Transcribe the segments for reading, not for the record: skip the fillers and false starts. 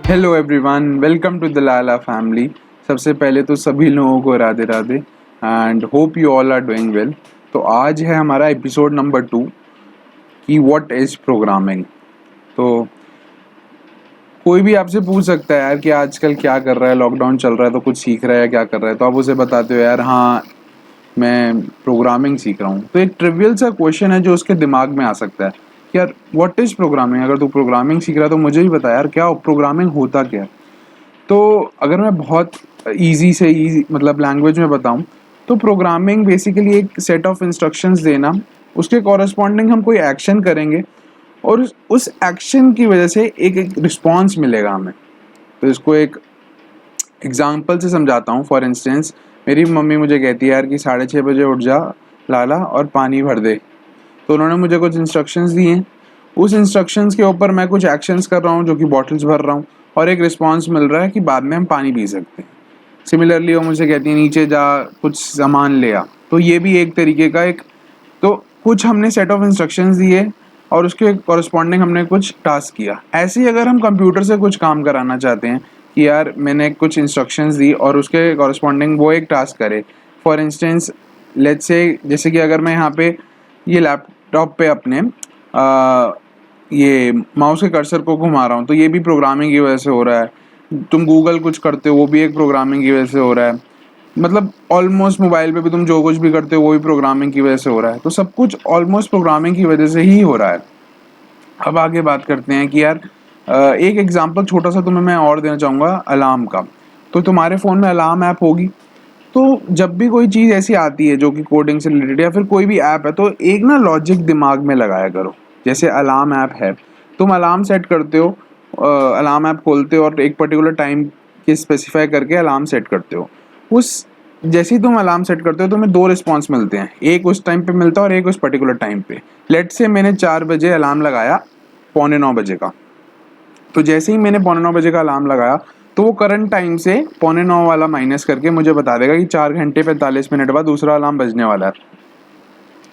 Hello everyone, welcome to the Lala family. सबसे पहले तो सभी लोगों को Radhe Radhe and hope you all are doing well. तो आज है हमारा एपिसोड नंबर 2 कि व्हाट इज़ प्रोग्रामिंग। तो कोई भी आपसे पूछ सकता है यार कि आजकल क्या कर रहा है, लॉकडाउन चल रहा है तो कुछ सीख रहा है या क्या कर रहा है, तो आप उसे बताते हो यार हाँ मैं प्रोग्रामिंग सीख रहा हूँ। तो एक ट्रिवियल सा क्वेश्चन है जो उसके दिमाग में आ सकता है कि यार व्हाट इज़ प्रोग्रामिंग। अगर तू प्रोग्रामिंग सीख रहा है तो मुझे भी बता यार क्या प्रोग्रामिंग होता क्या है। तो अगर मैं बहुत इजी से इजी मतलब लैंग्वेज में बताऊं तो प्रोग्रामिंग बेसिकली एक सेट ऑफ इंस्ट्रक्शंस देना, उसके कॉरस्पॉन्डिंग हम कोई एक्शन करेंगे और उस एक्शन की वजह से एक रिस्पॉन्स मिलेगा हमें। तो इसको एक एग्जांपल से समझाता हूँ। फॉर इंस्टेंस मेरी मम्मी मुझे कहती है यार कि 6:30 बजे उठ जा लाला और पानी भर दे। तो उन्होंने मुझे कुछ इंस्ट्रक्शंस दिए हैं, उस इंस्ट्रक्शंस के ऊपर मैं कुछ एक्शंस कर रहा हूँ जो कि बॉटल्स भर रहा हूँ और एक रिस्पांस मिल रहा है कि बाद में हम पानी पी सकते हैं। सिमिलरली वो मुझे कहती है नीचे जा कुछ सामान ले आ। तो ये भी एक तरीके का एक, तो कुछ हमने सेट ऑफ इंस्ट्रक्शंस दिए और उसके कॉरस्पॉन्डिंग हमने कुछ टास्क किया। ऐसे ही अगर हम कंप्यूटर से कुछ काम कराना चाहते हैं कि यार मैंने कुछ इंस्ट्रक्शंस दी और उसके कॉरस्पॉन्डिंग वो एक टास्क करे। फॉर इंस्टेंस लेट्स से जैसे कि अगर मैं यहाँ पे ये लैपटॉप पे अपने ये माउस के कर्सर को घुमा रहा हूँ तो ये भी प्रोग्रामिंग की वजह से हो रहा है। तुम गूगल कुछ करते हो वो भी एक प्रोग्रामिंग की वजह से हो रहा है। मतलब ऑलमोस्ट मोबाइल पे भी तुम जो कुछ भी करते हो वो भी प्रोग्रामिंग की वजह से हो रहा है। तो सब कुछ ऑलमोस्ट प्रोग्रामिंग की वजह से ही हो रहा है। अब आगे बात करते हैं कि यार एक एग्जांपल छोटा सा तुम्हें मैं और देना चाहूँगा अलार्म का। तो तुम्हारे फ़ोन में अलार्म ऐप होगी, तो जब भी कोई चीज़ ऐसी आती है जो कि कोडिंग से रिलेटेड या फिर कोई भी ऐप है तो एक ना लॉजिक दिमाग में लगाया करो। जैसे अलार्म ऐप है, तुम अलार्म सेट करते हो, अलार्म ऐप खोलते हो और एक पर्टिकुलर टाइम के स्पेसिफाई करके अलार्म सेट करते हो। उस जैसे ही तुम अलार्म सेट करते हो तुम्हें दो रिस्पॉन्स मिलते हैं, एक उस टाइम पे मिलता है और एक उस पर्टिकुलर टाइम पे। लेट से मैंने 4 बजे अलार्म लगाया, 8:45 का। तो जैसे ही मैंने 8:45 का अलार्म लगाया तो वो करंट टाइम से 8:45 वाला माइनस करके मुझे बता देगा कि 4 घंटे 45 मिनट बाद दूसरा अलार्म बजने वाला है।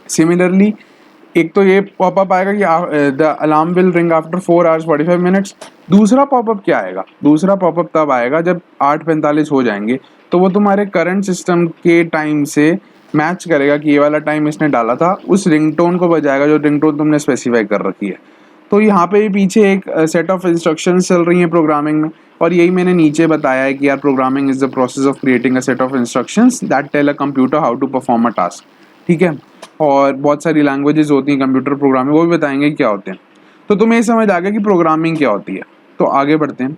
सिमिलरली एक तो ये पॉपअप आएगा कि the alarm will ring after 4 hours 45 minutes। दूसरा पॉपअप क्या आएगा? दूसरा पॉपअप तब आएगा जब 8:45 हो जाएंगे, तो वो तुम्हारे करंट सिस्टम के टाइम से मैच करेगा कि ये वाला टाइम इसने डाला था, उस रिंगटोन को बजाएगा जो रिंगटोन तुमने स्पेसिफाई कर रखी है। तो यहाँ पे भी पीछे एक सेट ऑफ इंस्ट्रक्शंस चल रही हैं प्रोग्रामिंग में, और यही मैंने नीचे बताया है कि यार programming is the process of creating a set of instructions that tell a computer how to perform a task. ठीक है। और बहुत सारी लैंग्वेजेस होती हैं कंप्यूटर प्रोग्रामिंग, वो भी बताएंगे क्या होते हैं। तो तुम्हें ये समझ आ गया कि प्रोग्रामिंग क्या होती है। तो आगे बढ़ते हैं।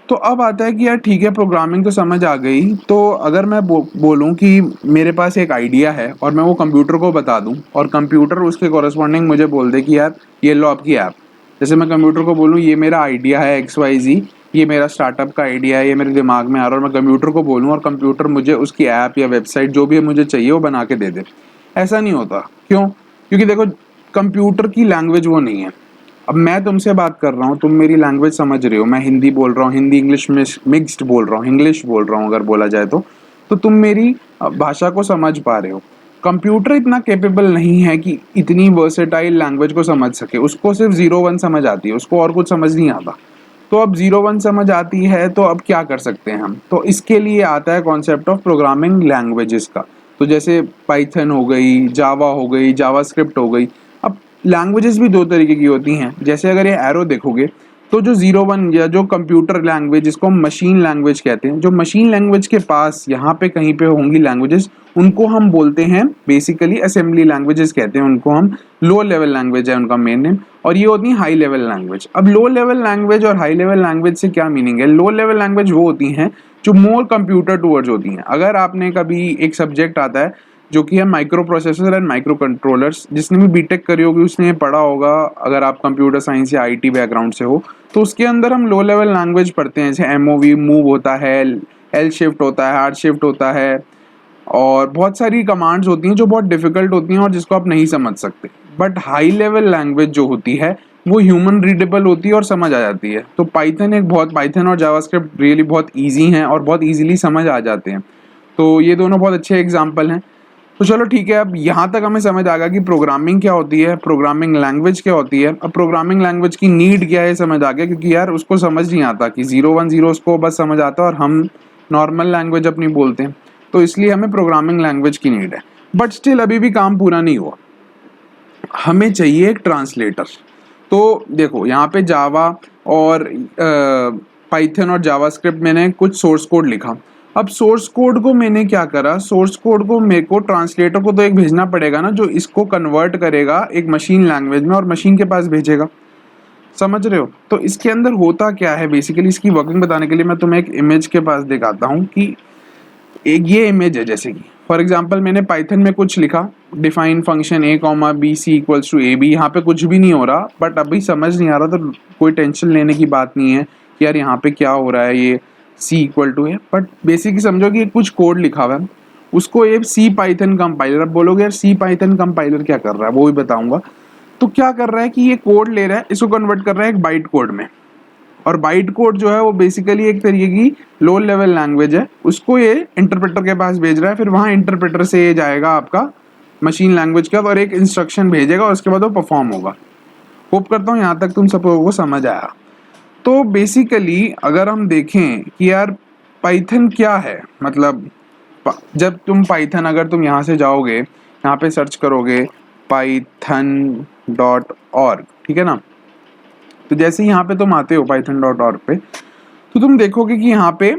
तो अब आता है कि यार ठीक है प्रोग्रामिंग तो समझ आ गई, तो अगर मैं बोलूँ कि मेरे पास एक आइडिया है और मैं वो कंप्यूटर को बता दूँ और कंप्यूटर उसके कॉरस्पॉन्डिंग मुझे बोल दे कि यार ये लो आपकी ऐप। जैसे मैं कंप्यूटर को बोलूँ ये मेरा आइडिया है XYZ, ये मेरा स्टार्टअप का आइडिया है, ये मेरे दिमाग में आ रहा है, और मैं कंप्यूटर को बोलूँ और कंप्यूटर मुझे उसकी ऐप या वेबसाइट जो भी मुझे चाहिए वो बना के दे दे। ऐसा नहीं होता। क्यों? क्योंकि देखो कंप्यूटर की लैंग्वेज वो नहीं है। अब मैं तुमसे बात कर रहा हूँ, तुम मेरी लैंग्वेज समझ रहे हो, मैं हिंदी बोल रहा हूँ, हिंदी इंग्लिश में मिक्स्ड बोल रहा हूँ, इंग्लिश बोल रहा हूँ अगर बोला जाए तो तुम मेरी भाषा को समझ पा रहे हो। कंप्यूटर इतना कैपेबल नहीं है कि इतनी वर्सेटाइल लैंग्वेज को समझ सके। उसको सिर्फ 0 1 समझ आती है, उसको और कुछ समझ नहीं आता। तो अब 0 1 समझ आती है तो अब क्या कर सकते हैं हम? तो इसके लिए आता है कॉन्सेप्ट ऑफ प्रोग्रामिंग लैंग्वेजेस का। तो जैसे पाइथन हो गई, जावा हो गई, जावास्क्रिप्ट हो गई। अब लैंग्वेजेस भी दो तरीके की होती हैं। जैसे अगर ये एरो देखोगे तो जो 0 1 या जो कंप्यूटर लैंग्वेज जिसको हम मशीन लैंग्वेज कहते हैं, जो मशीन लैंग्वेज के पास यहाँ पे कहीं पे होंगी लैंग्वेजेस, उनको हम बोलते हैं बेसिकली असेंबली लैंग्वेजेस कहते हैं उनको हम। लो लेवल लैंग्वेज है उनका मेन नेम। और ये होती है हाई लेवल लैंग्वेज। अब लो लेवल लैंग्वेज और हाई लेवल लैंग्वेज से क्या मीनिंग है? लो लेवल लैंग्वेज वो होती हैं जो मोर कंप्यूटर टूवर्ड्स होती हैं। अगर आपने कभी एक सब्जेक्ट आता है जो कि है micro processor and micro controllers, जिसने भी बीटेक करी होगी उसने ये पढ़ा होगा। अगर आप कंप्यूटर साइंस या आईटी बैकग्राउंड से हो तो उसके अंदर हम लो लेवल लैंग्वेज पढ़ते हैं। जैसे एमओवी मूव होता है, एल शिफ्ट होता है, हार्ड शिफ्ट होता है, और बहुत सारी कमांड्स होती हैं जो बहुत डिफिकल्ट होती हैं और जिसको आप नहीं समझ सकते। बट हाई लेवल लैंग्वेज जो होती है वो ह्यूमन रीडेबल होती है और समझ आ जाती है। तो पाइथन और जावास्क्रिप्ट रियली बहुत ईजी हैं और बहुत ईजिली समझ आ जाते हैं। तो ये दोनों बहुत अच्छे एग्जाम्पल हैं। तो चलो ठीक है, अब यहाँ तक हमें समझ आ गया कि प्रोग्रामिंग क्या होती है, प्रोग्रामिंग लैंग्वेज क्या होती है। अब प्रोग्रामिंग लैंग्वेज की नीड क्या है समझ आ गया, क्योंकि यार उसको समझ नहीं आता कि 010 उसको बस समझ आता है और हम नॉर्मल लैंग्वेज अपनी बोलते हैं, तो इसलिए हमें प्रोग्रामिंग लैंग्वेज की नीड है। बट स्टिल अभी भी काम पूरा नहीं हुआ, हमें चाहिए एक ट्रांसलेटर। तो देखो यहाँ पे जावा और पाइथन और जावास्क्रिप्ट मैंने कुछ सोर्स कोड लिखा। अब सोर्स कोड को मैंने क्या करा, सोर्स कोड को मेरे को ट्रांसलेटर को तो एक भेजना पड़ेगा ना, जो इसको कन्वर्ट करेगा एक मशीन लैंग्वेज में और मशीन के पास भेजेगा। समझ रहे हो? तो इसके अंदर होता क्या है बेसिकली, इसकी वर्किंग बताने के लिए मैं तुम्हें एक इमेज के पास दिखाता हूँ कि एक ये इमेज है। जैसे कि फॉर एग्जांपल मैंने पाइथन में कुछ लिखा, define function a comma B C equals to A B. यहाँ पे कुछ भी नहीं हो रहा, बट अभी समझ नहीं आ रहा, तो कोई टेंशन लेने की बात नहीं है कि यार यहाँ पे क्या हो रहा है, ये c इक्वल टू है। बट बेसिकली समझो कि कुछ कोड लिखा हुआ है, उसको ये सी पाइथन कंपाइलर। अब बोलोगे यार सी पाइथन कंपाइलर क्या कर रहा है, वो भी बताऊंगा। तो क्या कर रहा है कि ये कोड ले रहा है, इसको कन्वर्ट कर रहा है एक बाइट कोड में, और बाइट कोड जो है वो बेसिकली एक तरीके की लो लेवल लैंग्वेज है, उसको ये इंटरप्रेटर के पास भेज रहा है। फिर वहाँ इंटरप्रेटर से ये जाएगा आपका मशीन लैंग्वेज का और एक इंस्ट्रक्शन भेजेगा, और उसके बाद वो परफॉर्म होगा। होप करता हूँ यहाँ तक तुम सब लोगों को समझ आया। तो बेसिकली अगर हम देखें कि यार पाइथन क्या है, मतलब जब तुम पाइथन, अगर तुम यहाँ से जाओगे, यहाँ पे सर्च करोगे python.org, ठीक है ना। तो जैसे ही यहाँ पे तुम आते हो python.org पे, तो तुम देखोगे कि यहाँ पे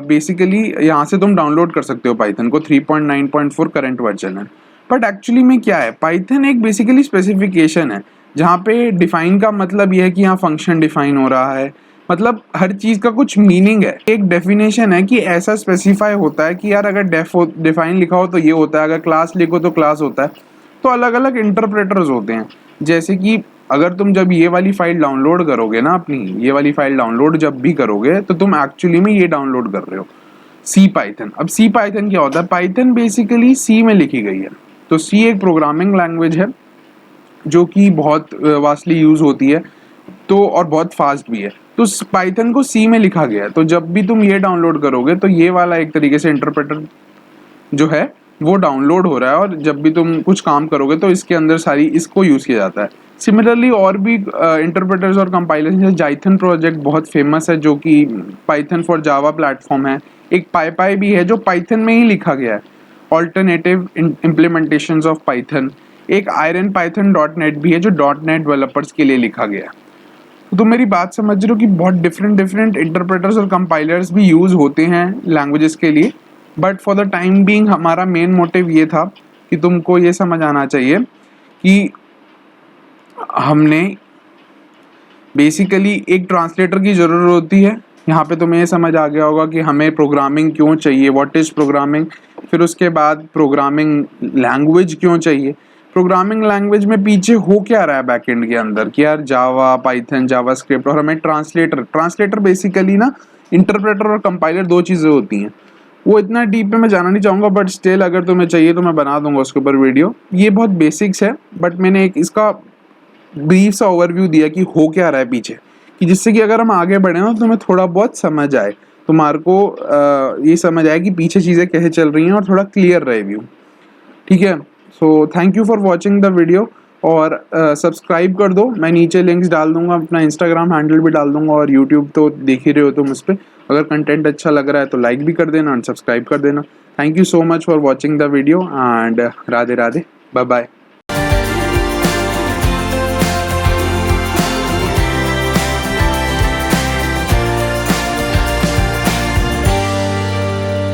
बेसिकली यहाँ से तुम डाउनलोड कर सकते हो पाइथन को। 3.9.4 करंट वर्जन है। बट एक्चुअली में क्या है, पाइथन एक बेसिकली स्पेसिफिकेशन है, जहाँ पे डिफाइन का मतलब ये है कि यहाँ फंक्शन डिफाइन हो रहा है, मतलब हर चीज़ का कुछ मीनिंग है। एक डेफिनेशन है कि ऐसा स्पेसिफाई होता है कि यार अगर डिफाइन लिखा हो तो ये होता है, अगर क्लास लिखो तो क्लास होता है। तो अलग अलग इंटरप्रेटर्स होते हैं। जैसे कि अगर तुम जब ये वाली फाइल डाउनलोड करोगे ना, अपनी ये वाली फाइल डाउनलोड जब भी करोगे, तो तुम एक्चुअली में ये डाउनलोड कर रहे हो सी पाइथन। अब सी पाइथन क्या होता है, पाइथन बेसिकली सी में लिखी गई है। तो सी एक प्रोग्रामिंग लैंग्वेज है जो कि बहुत वास्टली यूज होती है, तो और बहुत फास्ट भी है। तो पाइथन को सी में लिखा गया है। तो जब भी तुम ये डाउनलोड करोगे तो ये वाला एक तरीके से इंटरप्रेटर जो है वो डाउनलोड हो रहा है, और जब भी तुम कुछ काम करोगे तो इसके अंदर सारी इसको यूज़ किया जाता है। सिमिलरली और भी इंटरप्रेटर्स और कंपाइलर्स, जैसे जाइथन प्रोजेक्ट बहुत फेमस है, जो कि पाइथन फॉर जावा प्लेटफॉर्म है। एक पाईपाई भी है जो पाइथन में ही लिखा गया है, ऑल्टरनेटिव इम्प्लीमेंटेशंस ऑफ पाइथन। एक आयरन पाइथन .NET भी है जो .NET डेवलपर्स के लिए लिखा गया है। तो मेरी बात समझ रहे हो कि बहुत डिफरेंट इंटरप्रेटर्स और कंपाइलर्स भी यूज़ होते हैं लैंग्वेजेस के लिए। But for the time being हमारा मेन मोटिव ये था कि तुमको ये समझ आना चाहिए कि हमने बेसिकली एक ट्रांसलेटर की ज़रूरत होती है। यहाँ पे तुम्हें ये समझ आ गया होगा कि हमें प्रोग्रामिंग क्यों चाहिए, व्हाट इज़ प्रोग्रामिंग। फिर उसके बाद प्रोग्रामिंग लैंग्वेज क्यों चाहिए, प्रोग्रामिंग लैंग्वेज में पीछे हो क्या रहा है बैकएंड के अंदर, कि यार जावा, पाइथन, जावास्क्रिप्ट, और हमें ट्रांसलेटर बेसिकली ना इंटरप्रेटर और कंपाइलर दो चीज़ें होती हैं। वो इतना डीप में मैं जाना नहीं चाहूँगा, बट स्टिल अगर तुम्हें चाहिए तो मैं बना दूंगा उसके ऊपर वीडियो। ये बहुत बेसिक्स है, बट मैंने एक इसका ब्रीफ सा ओवरव्यू दिया कि हो क्या रहा है पीछे, कि जिससे कि अगर हम आगे बढ़े ना तो तुम्हें थोड़ा बहुत समझ आए, तुम्हारे को ये समझ आए कि पीछे चीज़ें कैसे चल रही हैं, और थोड़ा क्लियर रहे व्यू। ठीक है, so thank you for watching the video, और सब्सक्राइब कर दो। मैं नीचे लिंक्स डाल दूंगा, अपना इंस्टाग्राम हैंडल भी डाल दूंगा, और यूट्यूब तो देख ही रहे हो तुम उस पर। अगर कंटेंट अच्छा लग रहा है तो लाइक भी कर देना और सब्सक्राइब कर देना। Thank you so much for watching the video, and Radhe Radhe, bye bye.